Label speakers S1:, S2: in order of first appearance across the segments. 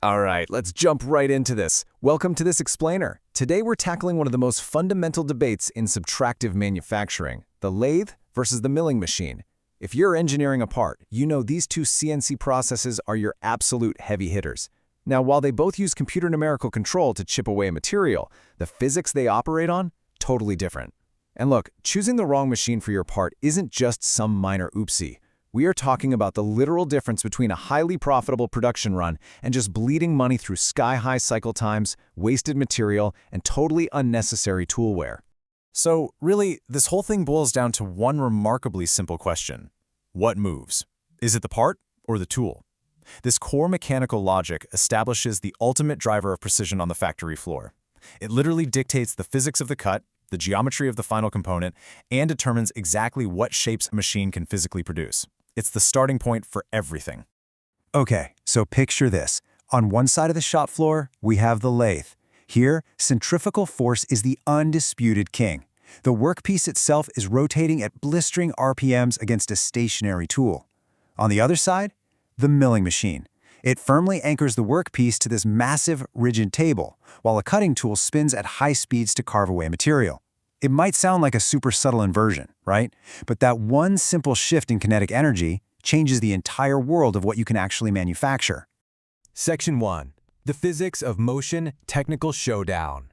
S1: All right, let's jump right into this. Welcome to this explainer. Today we're tackling one of the most fundamental debates in subtractive manufacturing, the lathe versus the milling machine. If you're engineering a part, you know these two CNC processes are your absolute heavy hitters. Now, while they both use computer numerical control to chip away a material, the physics they operate on, totally different. And look, choosing the wrong machine for your part isn't just some minor oopsie. We are talking about the literal difference between a highly profitable production run and just bleeding money through sky-high cycle times, wasted material, and totally unnecessary tool wear.
S2: So, really, this whole thing boils down to one remarkably simple question. What moves? Is it the part or the tool? This core mechanical logic establishes the ultimate driver of precision on the factory floor. It literally dictates the physics of the cut, the geometry of the final component, and determines exactly what shapes a machine can physically produce. It's the starting point for everything.
S3: Okay, so picture this. On one side of the shop floor, we have the lathe. Here, centrifugal force is the undisputed king. The workpiece itself is rotating at blistering RPMs against a stationary tool. On the other side, the milling machine. It firmly anchors the workpiece to this massive, rigid table, while a cutting tool spins at high speeds to carve away material. It might sound like a super subtle inversion, right? But that one simple shift in kinetic energy changes the entire world of what you can actually manufacture.
S1: Section 1. The Physics of Motion Technical Showdown.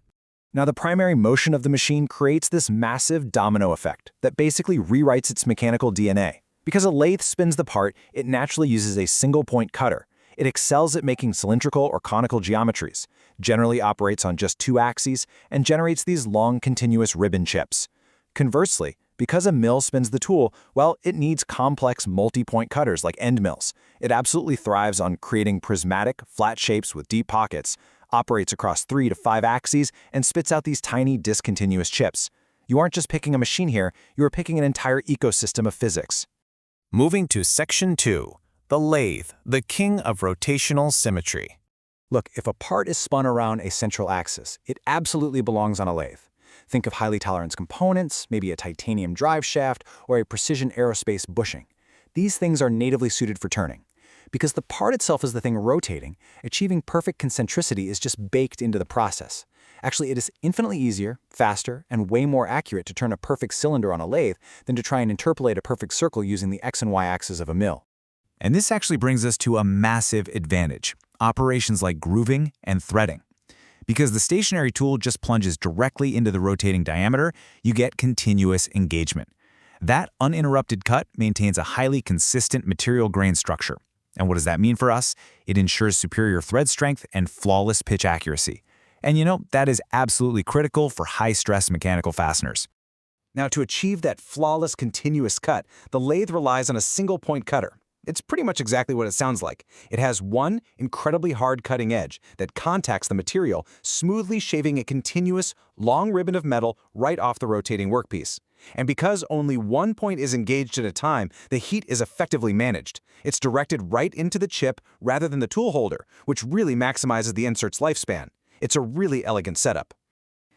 S2: Now, the primary motion of the machine creates this massive domino effect that basically rewrites its mechanical DNA. Because a lathe spins the part, it naturally uses a single-point cutter. It excels at making cylindrical or conical geometries, generally operates on just two axes, and generates these long, continuous ribbon chips. Conversely, because a mill spins the tool, well, it needs complex multi-point cutters like end mills. It absolutely thrives on creating prismatic, flat shapes with deep pockets, operates across 3 to 5 axes, and spits out these tiny, discontinuous chips. You aren't just picking a machine here, you are picking an entire ecosystem of physics. Moving to Section 2. The lathe, the king of rotational symmetry. Look, if a part is spun around a central axis, it absolutely belongs on a lathe. Think of highly tolerant components, maybe a titanium drive shaft, or a precision aerospace bushing. These things are natively suited for turning. Because the part itself is the thing rotating, achieving perfect concentricity is just baked into the process. Actually, it is infinitely easier, faster, and way more accurate to turn a perfect cylinder on a lathe than to try and interpolate a perfect circle using the X and Y axis of a mill.
S3: And this actually brings us to a massive advantage, operations like grooving and threading. Because the stationary tool just plunges directly into the rotating diameter, you get continuous engagement. That uninterrupted cut maintains a highly consistent material grain structure. And what does that mean for us? It ensures superior thread strength and flawless pitch accuracy. And that is absolutely critical for high-stress mechanical fasteners.
S2: Now, to achieve that flawless continuous cut, the lathe relies on a single-point cutter. It's pretty much exactly what it sounds like. It has one incredibly hard cutting edge that contacts the material, smoothly shaving a continuous, long ribbon of metal right off the rotating workpiece. And because only one point is engaged at a time, the heat is effectively managed. It's directed right into the chip rather than the tool holder, which really maximizes the insert's lifespan. It's a really elegant setup.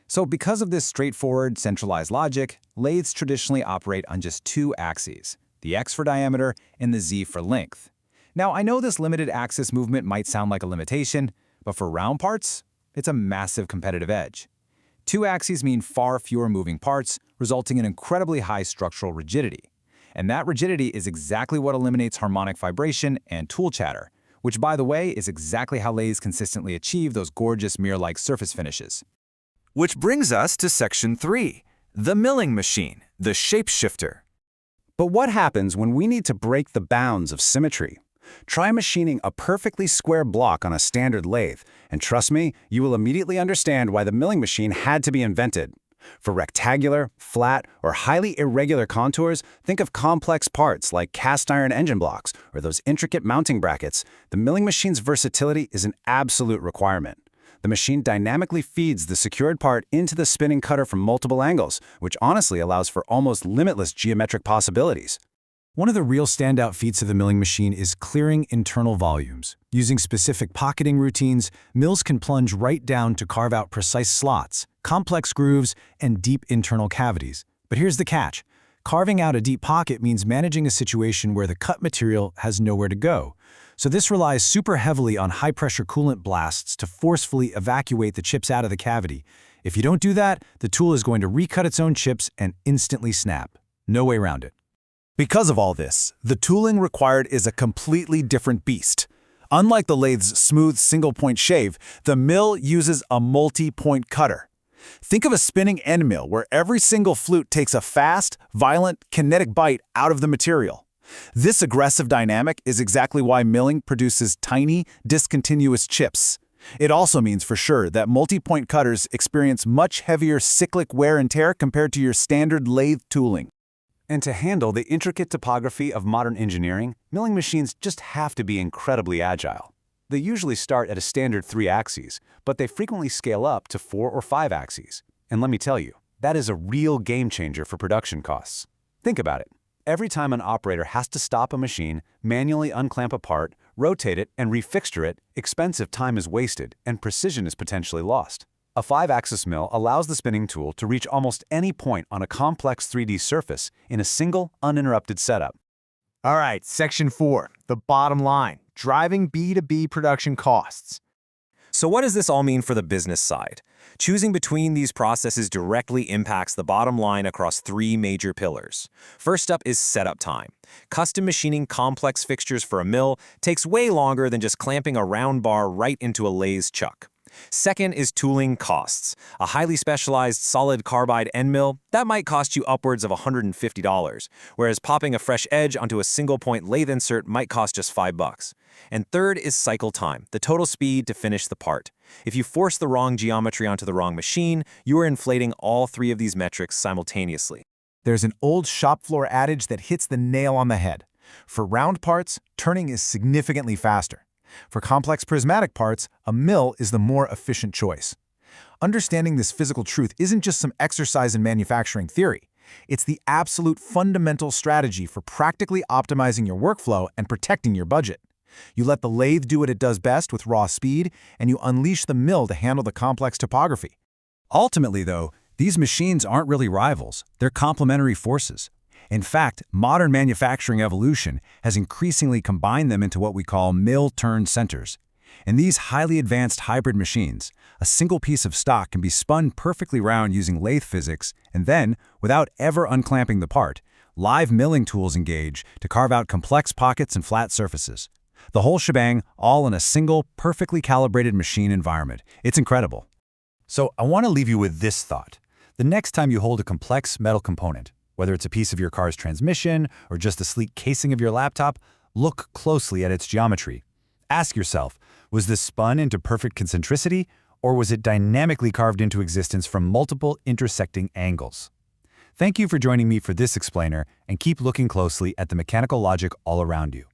S3: So because of this straightforward, centralized logic, lathes traditionally operate on just two axes, the X for diameter and the Z for length. Now, I know this limited axis movement might sound like a limitation, but for round parts, it's a massive competitive edge. Two axes mean far fewer moving parts, resulting in incredibly high structural rigidity. And that rigidity is exactly what eliminates harmonic vibration and tool chatter, which, by the way, is exactly how lathes consistently achieve those gorgeous mirror-like surface finishes.
S2: Which brings us to Section 3, the milling machine, the shapeshifter.
S3: But what happens when we need to break the bounds of symmetry? Try machining a perfectly square block on a standard lathe, and trust me, you will immediately understand why the milling machine had to be invented. For rectangular, flat, or highly irregular contours, think of complex parts like cast iron engine blocks or those intricate mounting brackets. The milling machine's versatility is an absolute requirement. The machine dynamically feeds the secured part into the spinning cutter from multiple angles, which honestly allows for almost limitless geometric possibilities. One of the real standout feats of the milling machine is clearing internal volumes. Using specific pocketing routines, mills can plunge right down to carve out precise slots, complex grooves, and deep internal cavities. But here's the catch. Carving out a deep pocket means managing a situation where the cut material has nowhere to go.
S2: So this relies super heavily on high-pressure coolant blasts to forcefully evacuate the chips out of the cavity. If you don't do that, the tool is going to recut its own chips and instantly snap. No way around it.
S3: Because of all this, the tooling required is a completely different beast. Unlike the lathe's smooth single-point shave, the mill uses a multi-point cutter. Think of a spinning end mill where every single flute takes a fast, violent, kinetic bite out of the material. This aggressive dynamic is exactly why milling produces tiny, discontinuous chips. It also means for sure that multi-point cutters experience much heavier cyclic wear and tear compared to your standard lathe tooling. And to handle the intricate topography of modern engineering, milling machines just have to be incredibly agile. They usually start at a standard 3 axes, but they frequently scale up to 4 or 5 axes. And let me tell you, that is a real game changer for production costs. Think about it. Every time an operator has to stop a machine, manually unclamp a part, rotate it, and refixture it, expensive time is wasted and precision is potentially lost. A 5-axis mill allows the spinning tool to reach almost any point on a complex 3D surface in a single, uninterrupted setup.
S4: All right, Section 4, the bottom line, driving B2B production costs.
S2: So what does this all mean for the business side? Choosing between these processes directly impacts the bottom line across 3 major pillars. First up is setup time. Custom machining complex fixtures for a mill takes way longer than just clamping a round bar right into a lathe chuck. Second is tooling costs. A highly specialized solid carbide end mill, that might cost you upwards of $150, whereas popping a fresh edge onto a single-point lathe insert might cost just $5. And third is cycle time, the total speed to finish the part. If you force the wrong geometry onto the wrong machine, you are inflating all 3 of these metrics simultaneously.
S1: There's an old shop floor adage that hits the nail on the head. For round parts, turning is significantly faster. For complex prismatic parts, a mill is the more efficient choice. Understanding this physical truth isn't just some exercise in manufacturing theory. It's the absolute fundamental strategy for practically optimizing your workflow and protecting your budget. You let the lathe do what it does best with raw speed, and you unleash the mill to handle the complex topography.
S3: Ultimately, though, these machines aren't really rivals. They're complementary forces. In fact, modern manufacturing evolution has increasingly combined them into what we call mill-turn centers. In these highly advanced hybrid machines, a single piece of stock can be spun perfectly round using lathe physics, and then, without ever unclamping the part, live milling tools engage to carve out complex pockets and flat surfaces. The whole shebang, all in a single, perfectly calibrated machine environment. It's incredible. So I want to leave you with this thought. The next time you hold a complex metal component, whether it's a piece of your car's transmission or just the sleek casing of your laptop, look closely at its geometry. Ask yourself, was this spun into perfect concentricity, or was it dynamically carved into existence from multiple intersecting angles? Thank you for joining me for this explainer, and keep looking closely at the mechanical logic all around you.